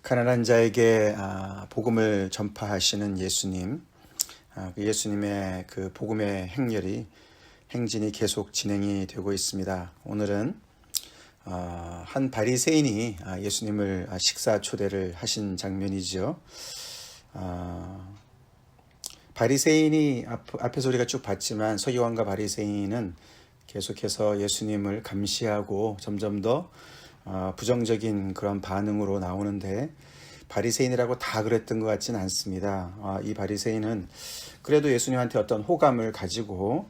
가난한 자에게 복음을 전파하시는 예수님, 그 예수님의 그 복음의 행진이 계속 진행이 되고 있습니다. 오늘은 한 바리새인이 예수님을 식사 초대를 하신 장면이죠. 바리새인이 앞에서 우리가 쭉 봤지만 서기관과 바리새인은 계속해서 예수님을 감시하고 점점 더 부정적인 그런 반응으로 나오는데, 바리새인이라고 다 그랬던 것 같지는 않습니다. 이 바리새인은 그래도 예수님한테 어떤 호감을 가지고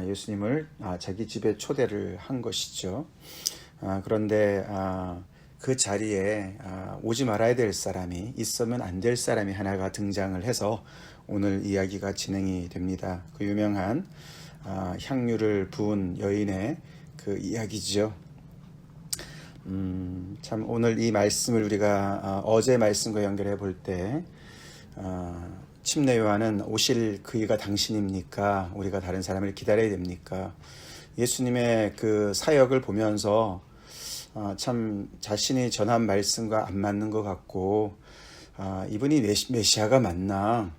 예수님을 자기 집에 초대를 한 것이죠. 그런데 그 자리에 오지 말아야 될 사람이, 있으면 안 될 사람이 하나가 등장을 해서 오늘 이야기가 진행이 됩니다. 그 유명한 향유를 부은 여인의 그 이야기죠. 참 오늘 이 말씀을 우리가 어제 말씀과 연결해 볼 때, 침례 요한은 오실 그이가 당신입니까? 우리가 다른 사람을 기다려야 됩니까? 예수님의 그 사역을 보면서 참 자신이 전한 말씀과 안 맞는 것 같고, 이분이 메시아가 맞나?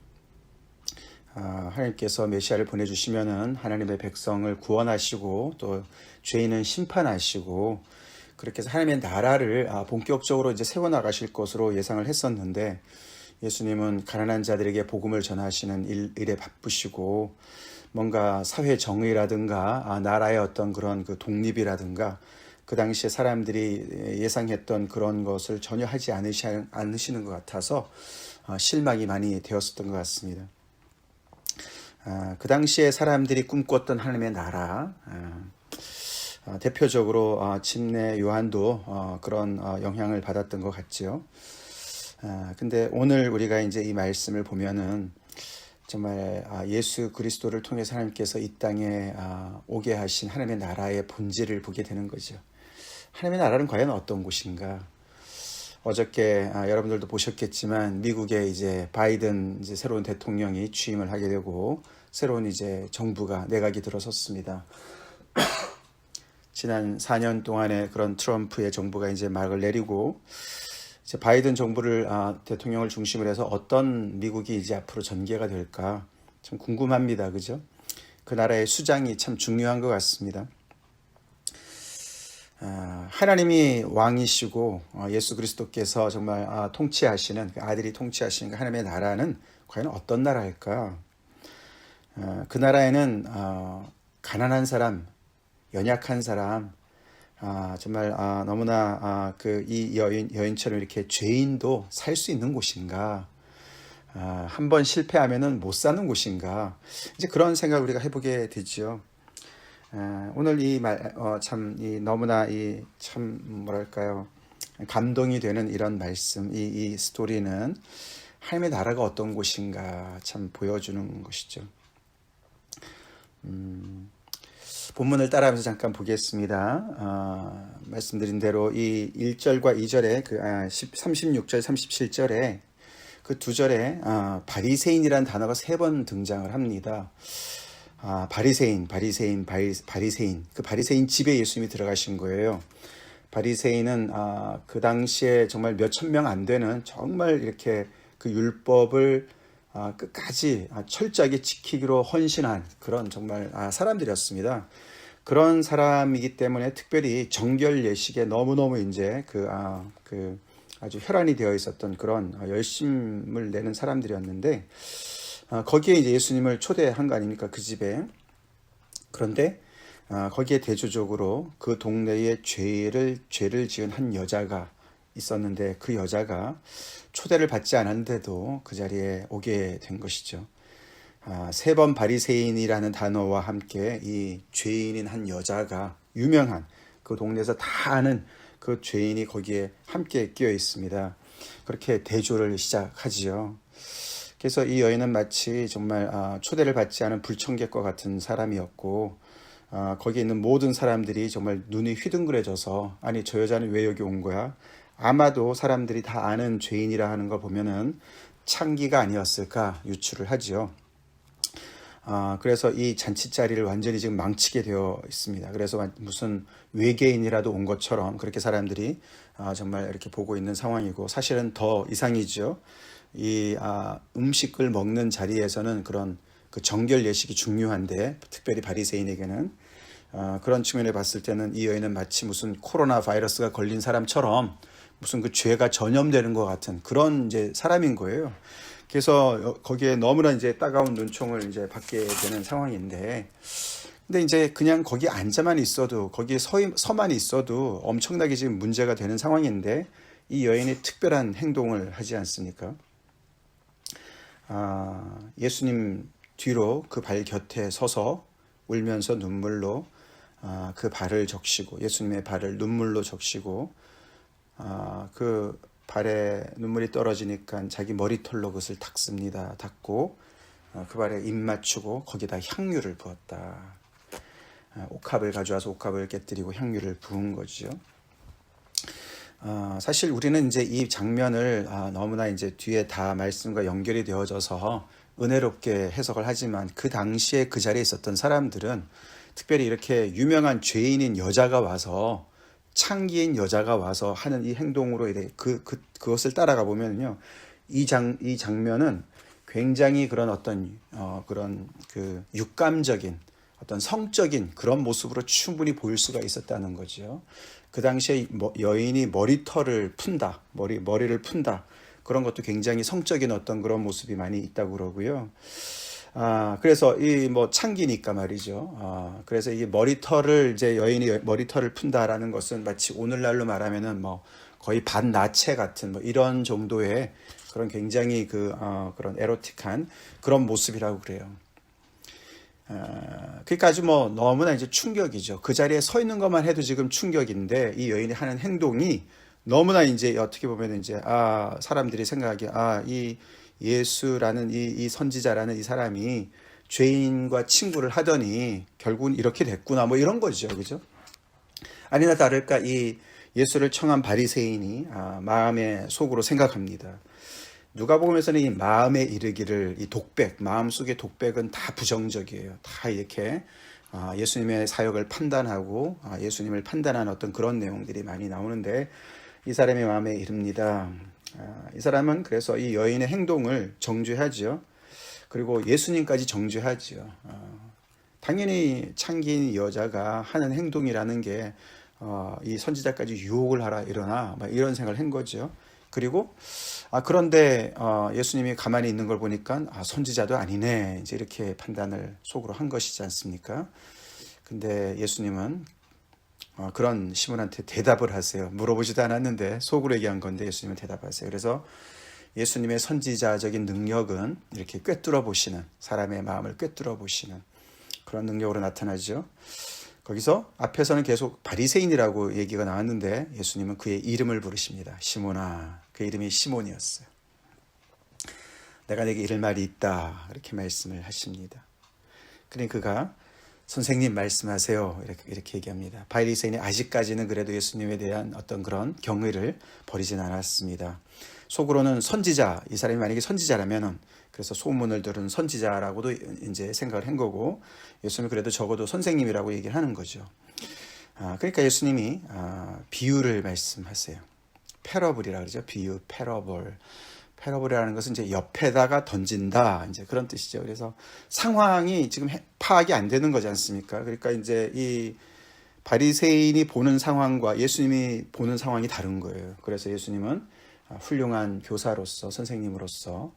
하나님께서 메시아를 보내주시면은 하나님의 백성을 구원하시고 또 죄인은 심판하시고, 그렇게 해서 하나님의 나라를 본격적으로 이제 세워나가실 것으로 예상을 했었는데, 예수님은 가난한 자들에게 복음을 전하시는 일에 바쁘시고, 뭔가 사회 정의라든가 나라의 어떤 그런 그 독립이라든가 그 당시에 사람들이 예상했던 그런 것을 전혀 하지 않으시는 것 같아서 실망이 많이 되었었던 것 같습니다. 그 당시에 사람들이 꿈꿨던 하나님의 나라, 대표적으로 침례 요한도 그런 영향을 받았던 것 같죠. 근데 오늘 우리가 이제 이 말씀을 보면은 정말 예수 그리스도를 통해서 하나님께서 이 땅에 오게 하신 하나님의 나라의 본질을 보게 되는 거죠. 하나님의 나라는 과연 어떤 곳인가? 어저께 여러분들도 보셨겠지만 미국에 이제 바이든 이제 새로운 대통령이 취임을 하게 되고 새로운 이제 정부가 내각이 들어섰습니다. 지난 4년 동안의 그런 트럼프의 정부가 이제 막을 내리고, 이제 바이든 정부를 대통령을 중심으로 해서 어떤 미국이 이제 앞으로 전개가 될까 참 궁금합니다. 그죠? 그 나라의 수장이 참 중요한 것 같습니다. 하나님이 왕이시고 예수 그리스도께서 정말 통치하시는, 아들이 통치하시는 하나님의 나라는 과연 어떤 나라일까? 그 나라에는 가난한 사람, 연약한 사람, 정말 너무나 이 여인처럼 이렇게 죄인도 살 수 있는 곳인가? 한번 실패하면은 못 사는 곳인가? 이제 그런 생각을 우리가 해보게 되죠. 오늘 너무나 뭐랄까요, 감동이 되는 이런 말씀, 이 스토리는 하나님의 나라가 어떤 곳인가 참 보여주는 것이죠. 본문을 따라하면서 잠깐 보겠습니다. 말씀드린 대로 이 1절과 2절에 36절, 37절에 그 두 절에 바리새인이라는 단어가 3번 등장을 합니다. 바리새인. 그 바리새인 집에 예수님이 들어가신 거예요. 바리새인은 그 당시에 정말 몇천 명 안 되는, 정말 이렇게 그 율법을 끝까지 철저하게 지키기로 헌신한 그런 정말 사람들이었습니다. 그런 사람이기 때문에 특별히 정결 예식에 너무너무 이제 아주 혈안이 되어 있었던 그런 열심을 내는 사람들이었는데, 거기에 이제 예수님을 초대한 거 아닙니까? 그 집에. 그런데 거기에 대조적으로 그 동네에 죄를 지은 한 여자가 있었는데, 그 여자가 초대를 받지 않았는데도 그 자리에 오게 된 것이죠. 3번 바리새인이라는 단어와 함께 이 죄인인 한 여자가, 유명한 그 동네에서 다 아는 그 죄인이 거기에 함께 끼어 있습니다. 그렇게 대조를 시작하지요. 그래서 이 여인은 마치 정말 초대를 받지 않은 불청객과 같은 사람이었고, 거기에 있는 모든 사람들이 정말 눈이 휘둥그레져서, 아니 저 여자는 왜 여기 온 거야? 아마도 사람들이 다 아는 죄인이라 하는 걸 보면은 창기가 아니었을까 유추를 하지요. 그래서 이 잔치자리를 완전히 지금 망치게 되어 있습니다. 그래서 무슨 외계인이라도 온 것처럼 그렇게 사람들이 정말 이렇게 보고 있는 상황이고, 사실은 더 이상이죠. 이 음식을 먹는 자리에서는 그런 그 정결 예식이 중요한데, 특별히 바리새인에게는 그런 측면에 봤을 때는 이 여인은 마치 무슨 코로나 바이러스가 걸린 사람처럼 무슨 그 죄가 전염되는 것 같은 그런 이제 사람인 거예요. 그래서 거기에 너무나 이제 따가운 눈총을 이제 받게 되는 상황인데, 근데 이제 그냥 거기 앉아만 있어도, 거기에 서만 있어도 엄청나게 지금 문제가 되는 상황인데, 이 여인이 특별한 행동을 하지 않습니까? 예수님 뒤로 그 발 곁에 서서 울면서 눈물로 그 발을 적시고, 예수님의 발을 눈물로 적시고, 그 발에 눈물이 떨어지니까 자기 머리털로 그것을 닦습니다. 닦고 그 발에 입 맞추고 거기다 향유를 부었다. 옥합을 가져와서 옥합을 깨뜨리고 향유를 부은 거죠. 사실 우리는 이제 이 장면을 너무나 이제 뒤에 다 말씀과 연결이 되어져서 은혜롭게 해석을 하지만, 그 당시에 그 자리에 있었던 사람들은, 특별히 이렇게 유명한 죄인인 여자가 와서, 창기인 여자가 와서 하는 이 행동으로 이래 그것을 따라가 보면요, 이 장면은 굉장히 그런 어떤 그런 그 육감적인 어떤 성적인 그런 모습으로 충분히 보일 수가 있었다는 거죠. 그 당시에 여인이 머리털을 푼다, 머리를 푼다, 그런 것도 굉장히 성적인 어떤 그런 모습이 많이 있다고 그러고요. 그래서 이 창기니까 말이죠. 그래서 이 머리털을, 이제 여인이 머리털을 푼다라는 것은 마치 오늘날로 말하면은 거의 반나체 같은 이런 정도의 그런 굉장히 그런 에로틱한 그런 모습이라고 그래요. 그러니까 아주 너무나 이제 충격이죠. 그 자리에 서 있는 것만 해도 지금 충격인데, 이 여인이 하는 행동이 너무나 이제 어떻게 보면 이제 사람들이 생각하기에 이 예수라는 이 선지자라는 이 사람이 죄인과 친구를 하더니 결국은 이렇게 됐구나, 이런 거죠, 그죠? 아니나 다를까 이 예수를 청한 바리새인이 마음의 속으로 생각합니다. 누가복음에서는 이 마음에 이르기를, 이 독백, 마음속의 독백은 다 부정적이에요. 다 이렇게 예수님의 사역을 판단하고 예수님을 판단하는 어떤 그런 내용들이 많이 나오는데, 이 사람의 마음에 이릅니다. 이 사람은 그래서 이 여인의 행동을 정죄하죠. 그리고 예수님까지 정죄하죠. 당연히 창기인 여자가 하는 행동이라는 게 이 선지자까지 유혹을 하라 이러나 이런 생각을 한 거죠. 그리고 그런데 예수님이 가만히 있는 걸 보니까 선지자도 아니네, 이제 이렇게 판단을 속으로 한 것이지 않습니까? 근데 예수님은 그런 시몬한테 대답을 하세요. 물어보지도 않았는데 속으로 얘기한 건데 예수님은 대답하세요. 그래서 예수님의 선지자적인 능력은 이렇게 꿰뚫어 보시는, 사람의 마음을 꿰뚫어 보시는 그런 능력으로 나타나죠. 거기서 앞에서는 계속 바리새인이라고 얘기가 나왔는데, 예수님은 그의 이름을 부르십니다. 시몬아. 그 이름이 시몬이었어요. 내가 내게 이를 말이 있다, 이렇게 말씀을 하십니다. 그러니 그가 선생님 말씀하세요, 이렇게 얘기합니다. 바리새인이 아직까지는 그래도 예수님에 대한 어떤 그런 경의를 버리진 않았습니다. 속으로는 선지자, 이 사람이 만약에 선지자라면은, 그래서 소문을 들은 선지자라고도 이제 생각을 한 거고, 예수님은 그래도 적어도 선생님이라고 얘기를 하는 거죠. 그러니까 예수님이 비유를 말씀하세요. 패러블이라 그러죠. 비유, 패러블. 패러블이라는 것은 이제 옆에다가 던진다, 이제 그런 뜻이죠. 그래서 상황이 지금 파악이 안 되는 거지 않습니까? 그러니까 이제 이 바리새인이 보는 상황과 예수님이 보는 상황이 다른 거예요. 그래서 예수님은 훌륭한 교사로서, 선생님으로서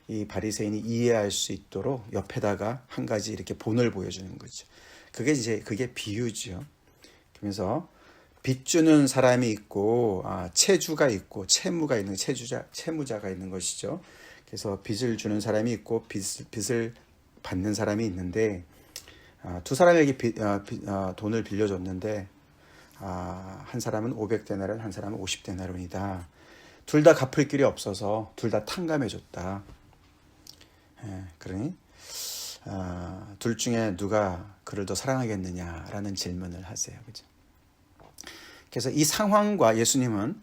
이 바리새인이 이해할 수 있도록 옆에다가 한 가지 이렇게 본을 보여주는 거죠. 그게 비유죠. 그러면서 빚주는 사람이 있고 채주가 있고 채무가 있는, 채무자가 있는 것이죠. 그래서 빚을 주는 사람이 있고 빚을 받는 사람이 있는데, 두 사람에게 돈을 빌려줬는데 한 사람은 500데나리온, 한 사람은 50데나리온이다. 둘 다 갚을 길이 없어서 둘 다 탕감해줬다. 그러니 둘 중에 누가 그를 더 사랑하겠느냐라는 질문을 하세요. 그죠? 그래서 이 상황과 예수님은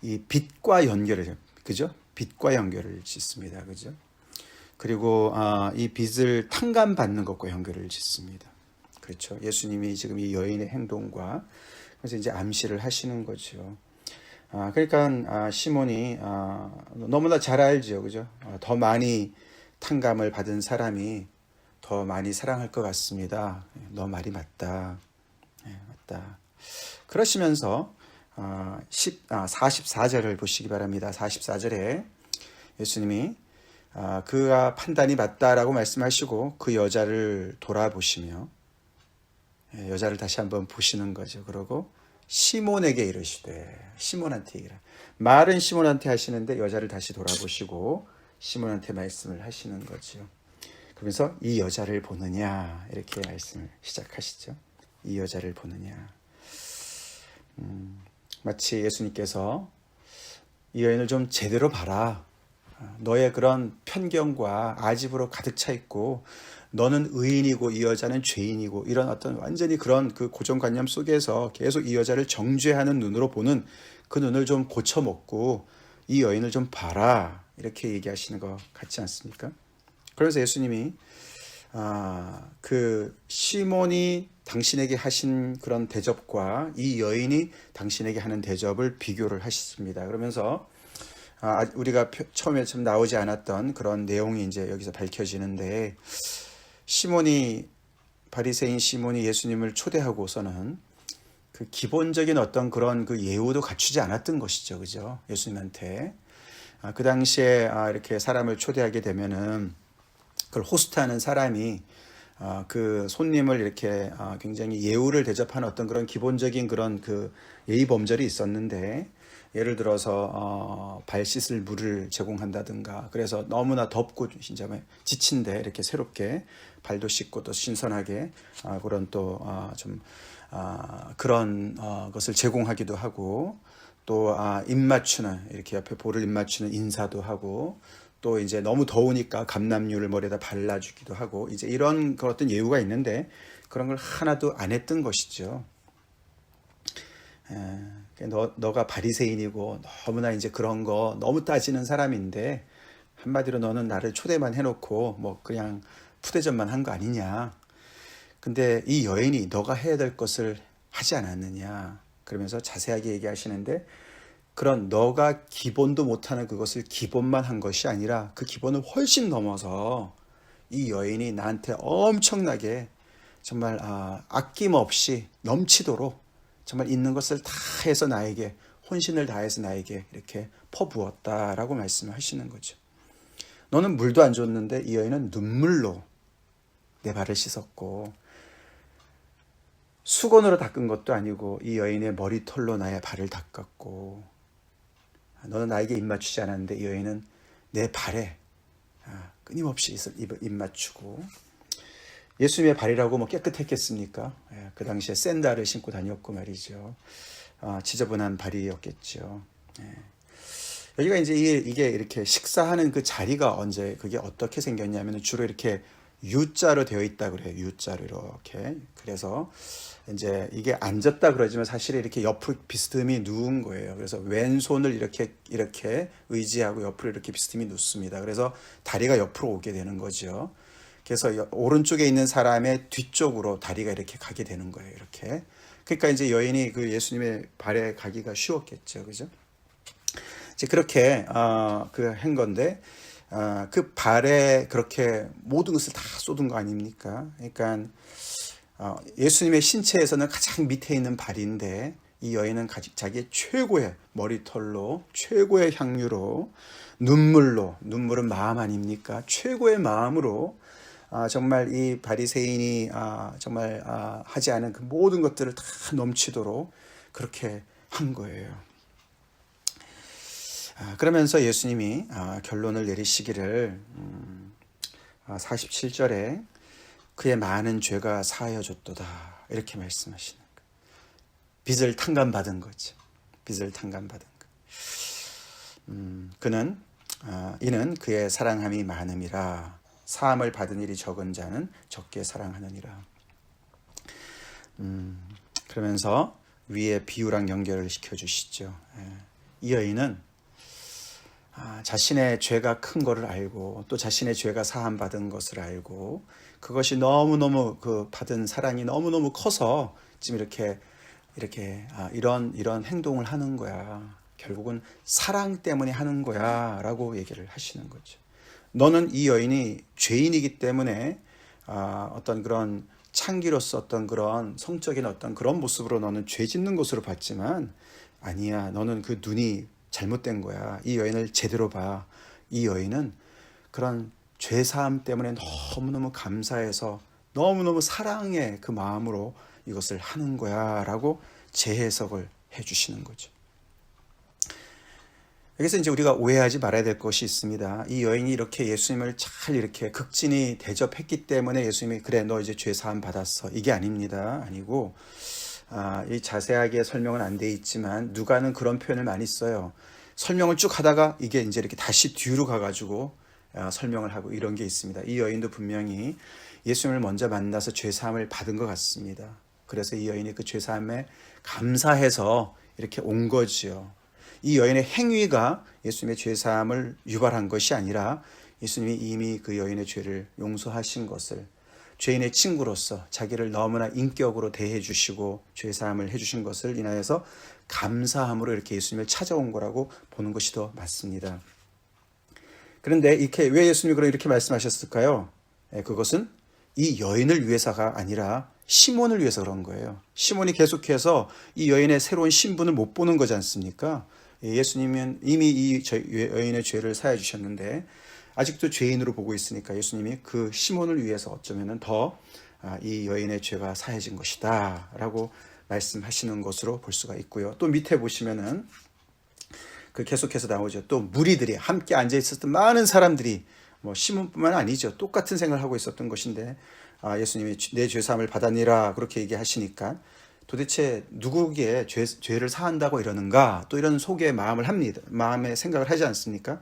이 빚과 연결을, 그죠? 빚과 연결을 짓습니다. 그죠? 그리고 이 빚을 탕감받는 것과 연결을 짓습니다. 그렇죠. 예수님이 지금 이 여인의 행동과 그래서 이제 암시를 하시는 거죠. 그러니까 시몬이 너무나 잘 알죠, 그죠? 더 많이 탕감을 받은 사람이 더 많이 사랑할 것 같습니다. 너 말이 맞다. 맞다. 그러시면서 44절을 보시기 바랍니다. 44절에 예수님이 그가 판단이 맞다라고 말씀하시고 그 여자를 돌아보시며 여자를 다시 한번 보시는 거죠. 그러고 시몬에게 이르시되 시몬한테 이르라. 말은 시몬한테 하시는데 여자를 다시 돌아보시고 시몬한테 말씀을 하시는 거죠. 그러면서 이 여자를 보느냐 이렇게 말씀을 시작하시죠. 이 여자를 보느냐. 마치 예수님께서 이 여인을 좀 제대로 봐라. 너의 그런 편견과 아집으로 가득 차 있고 너는 의인이고 이 여자는 죄인이고 이런 어떤 완전히 그런 그 고정관념 속에서 계속 이 여자를 정죄하는 눈으로 보는 그 눈을 좀 고쳐먹고 이 여인을 좀 봐라 이렇게 얘기하시는 것 같지 않습니까? 그래서 예수님이 그 시몬이 당신에게 하신 그런 대접과 이 여인이 당신에게 하는 대접을 비교를 하셨습니다. 그러면서 우리가 처음에 좀 나오지 않았던 그런 내용이 이제 여기서 밝혀지는데 바리새인 시몬이 예수님을 초대하고서는 그 기본적인 어떤 그런 그 예우도 갖추지 않았던 것이죠, 그죠? 예수님한테 그 당시에 이렇게 사람을 초대하게 되면은 그걸 호스트하는 사람이 그 손님을 이렇게 굉장히 예우를 대접하는 어떤 그런 기본적인 그런 그 예의 범절이 있었는데 예를 들어서 발 씻을 물을 제공한다든가 그래서 너무나 덥고 진짜 지친데 이렇게 새롭게 발도 씻고 또 신선하게 그런 또 좀 그런 것을 제공하기도 하고 또 입 맞추는 이렇게 옆에 볼을 입 맞추는 인사도 하고 또 이제 너무 더우니까 감람유를 머리에다 발라주기도 하고 이제 이런 그런 어떤 예우가 있는데 그런 걸 하나도 안 했던 것이죠. 너가 바리새인이고 너무나 이제 그런 거 너무 따지는 사람인데 한마디로 너는 나를 초대만 해놓고 뭐 그냥 푸대접만 한 거 아니냐. 근데 이 여인이 너가 해야 될 것을 하지 않았느냐. 그러면서 자세하게 얘기하시는데 그런 너가 기본도 못하는 그것을 기본만 한 것이 아니라 그 기본을 훨씬 넘어서 이 여인이 나한테 엄청나게 정말 아낌없이 넘치도록 정말 있는 것을 다 해서 나에게 혼신을 다해서 나에게 이렇게 퍼부었다라고 말씀하시는 거죠. 너는 물도 안 줬는데 이 여인은 눈물로 내 발을 씻었고 수건으로 닦은 것도 아니고 이 여인의 머리털로 나의 발을 닦았고 너는 나에게 입 맞추지 않았는데 이 여인은 내 발에 끊임없이 입 맞추고 예수님의 발이라고 뭐 깨끗했겠습니까? 그 당시에 샌들을 신고 다녔고 말이죠. 지저분한 발이었겠죠. 여기가 이제 이게 이렇게 식사하는 그 자리가 언제 그게 어떻게 생겼냐면 주로 이렇게 U자로 되어 있다 그래요. U자로 이렇게. 그래서 이제 이게 앉았다 그러지만 사실 이렇게 옆으로 비스듬히 누운 거예요. 그래서 왼손을 이렇게 의지하고 옆으로 이렇게 비스듬히 눕습니다. 그래서 다리가 옆으로 오게 되는 거죠. 그래서 오른쪽에 있는 사람의 뒤쪽으로 다리가 이렇게 가게 되는 거예요. 이렇게. 그러니까 이제 여인이 그 예수님의 발에 가기가 쉬웠겠죠. 그죠? 이제 그렇게 그 한 건데 그 발에 그렇게 모든 것을 다 쏟은 거 아닙니까? 그러니까 예수님의 신체에서는 가장 밑에 있는 발인데 이 여인은 자기의 최고의 머리털로 최고의 향유로 눈물은 마음 아닙니까? 최고의 마음으로 정말 이 바리새인이 정말 하지 않은 그 모든 것들을 다 넘치도록 그렇게 한 거예요. 그러면서 예수님이 결론을 내리시기를 47절에 그의 많은 죄가 사하여졌도다 이렇게 말씀하시는 거예요. 빚을 탕감받은 거죠. 빚을 탕감받은 거. 이는 그의 사랑함이 많음이라 사함을 받은 일이 적은 자는 적게 사랑하느니라. 그러면서 위에 비유랑 연결을 시켜주시죠. 이 여인은 자신의 죄가 큰 거를 알고 또 자신의 죄가 사함 받은 것을 알고 그것이 너무너무 그 받은 사랑이 너무너무 커서 지금 이렇게 이런 행동을 하는 거야. 결국은 사랑 때문에 하는 거야 라고 얘기를 하시는 거죠. 너는 이 여인이 죄인이기 때문에 어떤 그런 창기로서 어떤 그런 성적인 어떤 그런 모습으로 너는 죄 짓는 것으로 봤지만 아니야. 너는 그 눈이 잘못된 거야. 이 여인을 제대로 봐. 이 여인은 그런 죄사함 때문에 너무너무 감사해서 너무너무 사랑의 그 마음으로 이것을 하는 거야 라고 재해석을 해주시는 거죠. 여기서 이제 우리가 오해하지 말아야 될 것이 있습니다. 이 여인이 이렇게 예수님을 잘 이렇게 극진히 대접했기 때문에 예수님이 그래 너 이제 죄 사함 받았어 이게 아닙니다. 아니고 이 자세하게 설명은 안 돼 있지만 누가는 그런 표현을 많이 써요. 설명을 쭉 하다가 이게 이제 이렇게 다시 뒤로 가가지고 설명을 하고 이런 게 있습니다. 이 여인도 분명히 예수님을 먼저 만나서 죄 사함을 받은 것 같습니다. 그래서 이 여인이 그 죄 사함에 감사해서 이렇게 온 거지요. 이 여인의 행위가 예수님의 죄사함을 유발한 것이 아니라 예수님이 이미 그 여인의 죄를 용서하신 것을 죄인의 친구로서 자기를 너무나 인격으로 대해 주시고 죄사함을 해주신 것을 인하여서 감사함으로 이렇게 예수님을 찾아온 거라고 보는 것이 더 맞습니다. 그런데 이렇게 왜 예수님이 이렇게 말씀하셨을까요? 그것은 이 여인을 위해서가 아니라 시몬을 위해서 그런 거예요. 시몬이 계속해서 이 여인의 새로운 신분을 못 보는 거지 않습니까? 예수님은 이미 이 여인의 죄를 사해 주셨는데 아직도 죄인으로 보고 있으니까 예수님이 그 시몬을 위해서 어쩌면 더 이 여인의 죄가 사해진 것이다 라고 말씀하시는 것으로 볼 수가 있고요. 또 밑에 보시면은 그 계속해서 나오죠. 또 무리들이 함께 앉아 있었던 많은 사람들이 뭐 시몬뿐만 아니죠. 똑같은 생각을 하고 있었던 것인데 예수님이 내 죄사함을 받았니라 그렇게 얘기하시니까 도대체 누구에게 죄를 사한다고 이러는가 또 이런 속의 마음을 합니다. 마음의 생각을 하지 않습니까?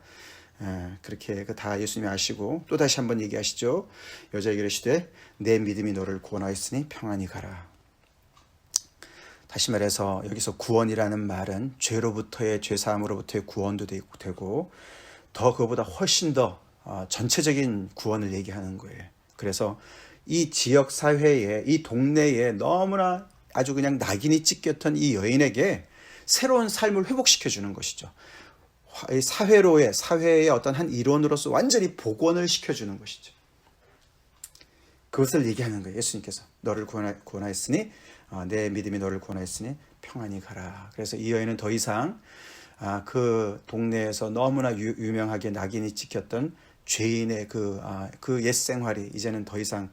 그렇게 다 예수님이 아시고 또 다시 한번 얘기하시죠. 여자에게 이르시되 내 믿음이 너를 구원하였으니 평안히 가라. 다시 말해서 여기서 구원이라는 말은 죄로부터의 죄사함으로부터의 구원도 되고 더 그거보다 훨씬 더 전체적인 구원을 얘기하는 거예요. 그래서 이 지역 사회에 이 동네에 너무나 아주 그냥 낙인이 찍혔던 이 여인에게 새로운 삶을 회복시켜 주는 것이죠. 사회의 어떤 한 일원으로서 완전히 복원을 시켜주는 것이죠. 그것을 얘기하는 거예요. 예수님께서 너를 구원하였으니 내 믿음이 너를 구원하였으니 평안히 가라. 그래서 이 여인은 더 이상 그 동네에서 너무나 유명하게 낙인이 찍혔던 죄인의 그 옛 생활이 이제는 더 이상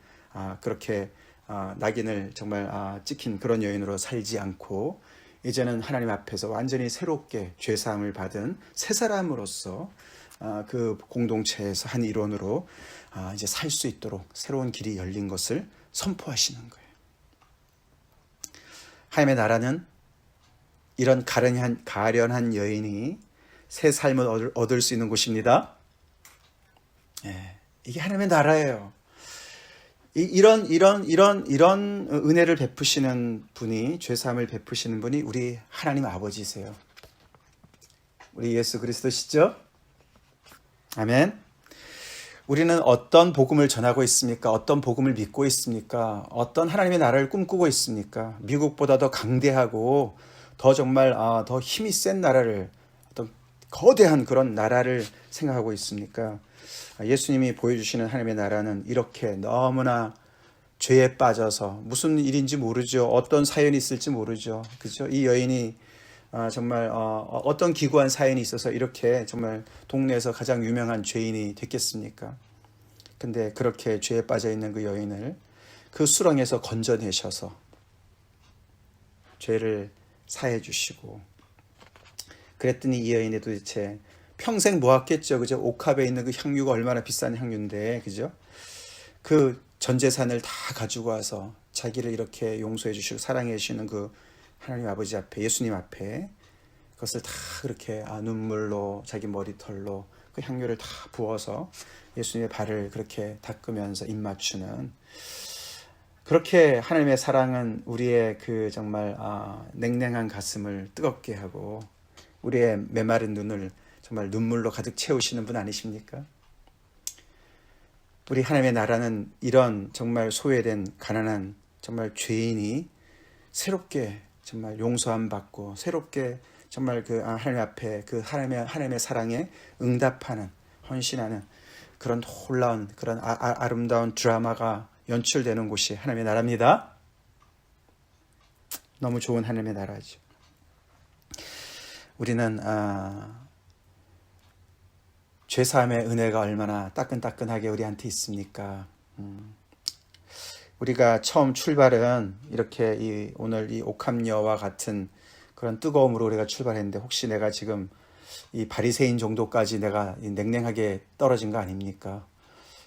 그렇게 낙인을 정말 찍힌 그런 여인으로 살지 않고 이제는 하나님 앞에서 완전히 새롭게 죄사함을 받은 새 사람으로서 그 공동체에서 한 일원으로 이제 살 수 있도록 새로운 길이 열린 것을 선포하시는 거예요. 하나님의 나라는 이런 가련한 여인이 새 삶을 얻을 수 있는 곳입니다. 이게 하나님의 나라예요. 이런 은혜를 베푸시는 분이, 죄사함을 베푸시는 분이 우리 하나님 아버지세요. 우리 예수 그리스도시죠? 아멘. 우리는 어떤 복음을 전하고 있습니까? 어떤 복음을 믿고 있습니까? 어떤 하나님의 나라를 꿈꾸고 있습니까? 미국보다 더 강대하고 더 정말 더 힘이 센 나라를, 어떤 거대한 그런 나라를 생각하고 있습니까? 예수님이 보여주시는 하나님의 나라는 이렇게 너무나 죄에 빠져서 무슨 일인지 모르죠. 어떤 사연이 있을지 모르죠. 그죠? 이 여인이 정말 어떤 기구한 사연이 있어서 이렇게 정말 동네에서 가장 유명한 죄인이 됐겠습니까? 근데 그렇게 죄에 빠져 있는 그 여인을 그 수렁에서 건져내셔서 죄를 사해 주시고, 그랬더니 이 여인이 도대체 평생 모았겠죠. 그죠? 옥합에 있는 그 향유가 얼마나 비싼 향유인데, 그죠? 그 전 재산을 다 가지고 와서 자기를 이렇게 용서해 주시고 사랑해 주시는 그 하나님 아버지 앞에, 예수님 앞에 그것을 다 그렇게 눈물로 자기 머리털로 그 향유를 다 부어서 예수님의 발을 그렇게 닦으면서 입 맞추는, 그렇게 하나님의 사랑은 우리의 그 정말 냉랭한 가슴을 뜨겁게 하고 우리의 메마른 눈을 정말 눈물로 가득 채우시는 분 아니십니까? 우리 하나님의 나라는 이런 정말 소외된 가난한 정말 죄인이 새롭게 정말 용서함 받고 새롭게 정말 그 하나님 앞에 그 하나님의 사랑에 응답하는 헌신하는 그런 놀라운 그런 아름다운 드라마가 연출되는 곳이 하나님의 나라입니다. 너무 좋은 하나님의 나라죠. 우리는 죄사함의 은혜가 얼마나 따끈따끈하게 우리한테 있습니까? 우리가 처음 출발은 이렇게 오늘 이 옥합녀와 같은 그런 뜨거움으로 우리가 출발했는데 혹시 내가 지금 이 바리새인 정도까지 내가 냉랭하게 떨어진 거 아닙니까?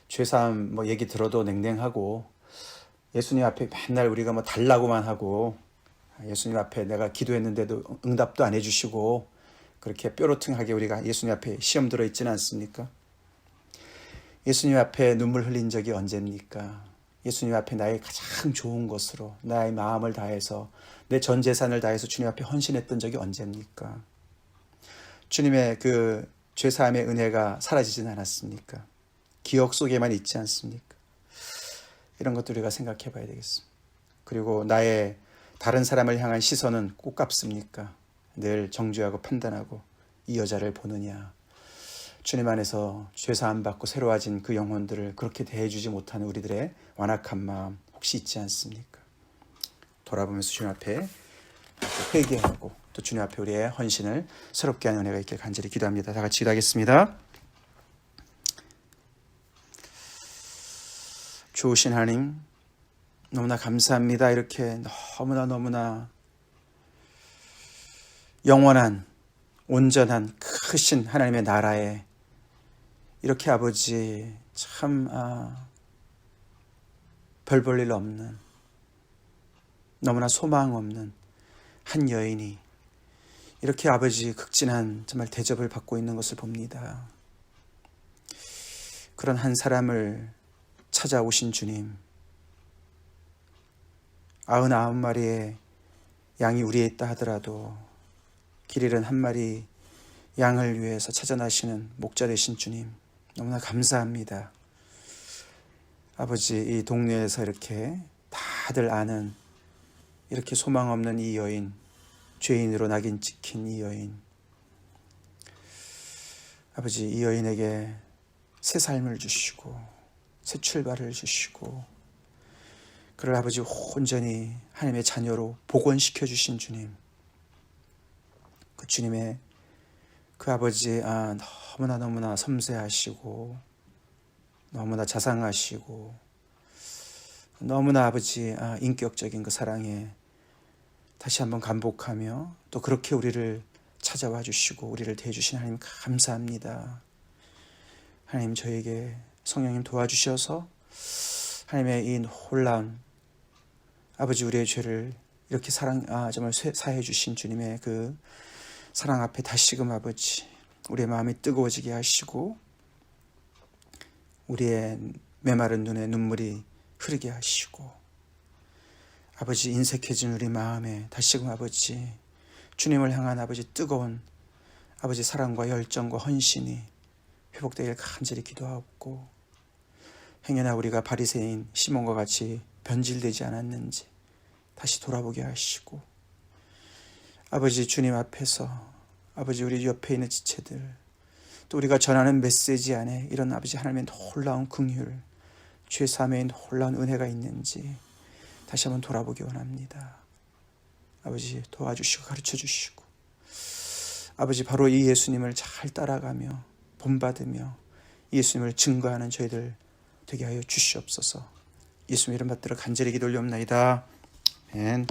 죄사함 뭐 얘기 들어도 냉랭하고 예수님 앞에 맨날 우리가 뭐 달라고만 하고 예수님 앞에 내가 기도했는데도 응답도 안 해주시고 그렇게 뾰로통하게 우리가 예수님 앞에 시험 들어 있지는 않습니까? 예수님 앞에 눈물 흘린 적이 언제입니까? 예수님 앞에 나의 가장 좋은 것으로 나의 마음을 다해서 내 전 재산을 다해서 주님 앞에 헌신했던 적이 언제입니까? 주님의 그 죄사함의 은혜가 사라지진 않았습니까? 기억 속에만 있지 않습니까? 이런 것들 우리가 생각해 봐야 되겠습니다. 그리고 나의 다른 사람을 향한 시선은 꼭 갚습니까? 늘 정죄하고 판단하고 이 여자를 보느냐. 주님 안에서 죄사함 받고 새로워진 그 영혼들을 그렇게 대해주지 못하는 우리들의 완악한 마음 혹시 있지 않습니까? 돌아보면서 주님 앞에 회개하고 또 주님 앞에 우리의 헌신을 새롭게 하는 은혜가 있길 간절히 기도합니다. 다 같이 기도하겠습니다. 좋으신 하나님 너무나 감사합니다. 이렇게 너무나 영원한 온전한 크신 하나님의 나라에 이렇게 아버지 참 별 볼 일 없는 너무나 소망 없는 한 여인이 이렇게 아버지 극진한 정말 대접을 받고 있는 것을 봅니다. 그런 한 사람을 찾아오신 주님, 99마리의 양이 우리에 있다 하더라도 길 잃은 한 마리 양을 위해서 찾아나시는 목자 되신 주님, 너무나 감사합니다. 아버지, 이 동네에서 이렇게 다들 아는 이렇게 소망 없는 이 여인, 죄인으로 낙인 찍힌 이 여인, 아버지, 이 여인에게 새 삶을 주시고 새 출발을 주시고 그를 아버지 온전히 하나님의 자녀로 복원시켜 주신 주님, 그 주님의 그 아버지 너무나 섬세하시고 너무나 자상하시고 너무나 아버지 인격적인 그 사랑에 다시 한번 감복하며 또 그렇게 우리를 찾아와 주시고 우리를 대해주신 하나님 감사합니다. 하나님, 저에게 성령님 도와주셔서 하나님의 이 놀라운 아버지 우리의 죄를 이렇게 정말 사해 주신 주님의 그 사랑 앞에 다시금 아버지 우리의 마음이 뜨거워지게 하시고 우리의 메마른 눈에 눈물이 흐르게 하시고 아버지 인색해진 우리 마음에 다시금 아버지 주님을 향한 아버지 뜨거운 아버지 사랑과 열정과 헌신이 회복되길 간절히 기도하고 행여나 우리가 바리새인 시몬과 같이 변질되지 않았는지 다시 돌아보게 하시고 아버지 주님 앞에서 아버지 우리 옆에 있는 지체들 또 우리가 전하는 메시지 안에 이런 아버지 하나님의 놀라운 긍휼 죄사함의 놀라운 은혜가 있는지 다시 한번 돌아보기 원합니다. 아버지 도와주시고 가르쳐주시고 아버지 바로 이 예수님을 잘 따라가며 본받으며 예수님을 증거하는 저희들 되게 하여 주시옵소서. 예수님 이름 받들어 간절히 기도 올리옵나이다. 아멘.